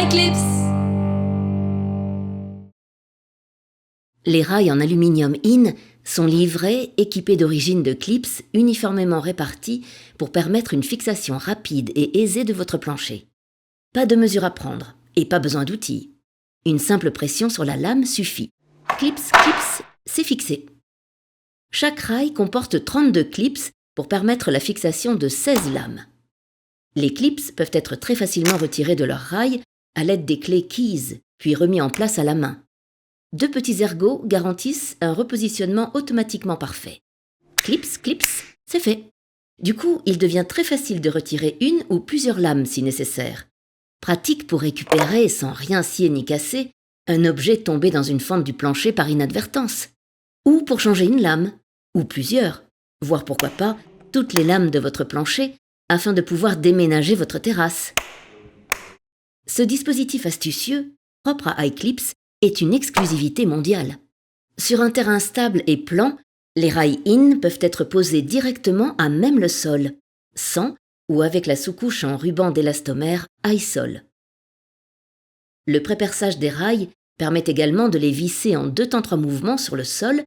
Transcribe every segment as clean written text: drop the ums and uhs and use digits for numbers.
iClips. Les rails en aluminium in sont livrés, équipés d'origine de clips uniformément répartis pour permettre une fixation rapide et aisée de votre plancher. Pas de mesure à prendre et pas besoin d'outils. Une simple pression sur la lame suffit. Clips, clips, c'est fixé. Chaque rail comporte 32 clips pour permettre la fixation de 16 lames. Les clips peuvent être très facilement retirés de leur rail à l'aide des clés keys, puis remis en place à la main. 2 petits ergots garantissent un repositionnement automatiquement parfait. Clips, clips, c'est fait. Du coup, il devient très facile de retirer une ou plusieurs lames si nécessaire. Pratique pour récupérer, sans rien scier ni casser, un objet tombé dans une fente du plancher par inadvertance. Ou pour changer une lame, ou plusieurs, voire pourquoi pas toutes les lames de votre plancher, afin de pouvoir déménager votre terrasse. Ce dispositif astucieux, propre à iClips, est une exclusivité mondiale. Sur un terrain stable et plan, les rails in peuvent être posés directement à même le sol, sans ou avec la sous-couche en ruban d'élastomère iSol. Le préperçage des rails permet également de les visser en 2 temps 3 mouvements sur le sol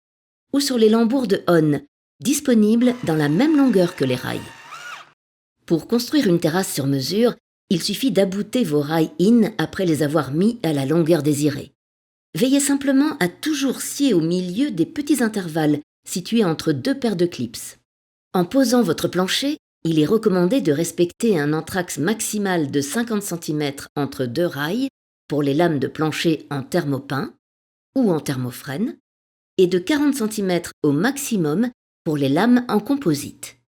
ou sur les lambours de On, disponibles dans la même longueur que les rails. Pour construire une terrasse sur mesure, il suffit d'abouter vos rails in après les avoir mis à la longueur désirée. Veillez simplement à toujours scier au milieu des petits intervalles situés entre 2 paires de clips. En posant votre plancher, il est recommandé de respecter un entraxe maximal de 50 cm entre 2 rails pour les lames de plancher en thermopin ou en thermofrène et de 40 cm au maximum pour les lames en composite.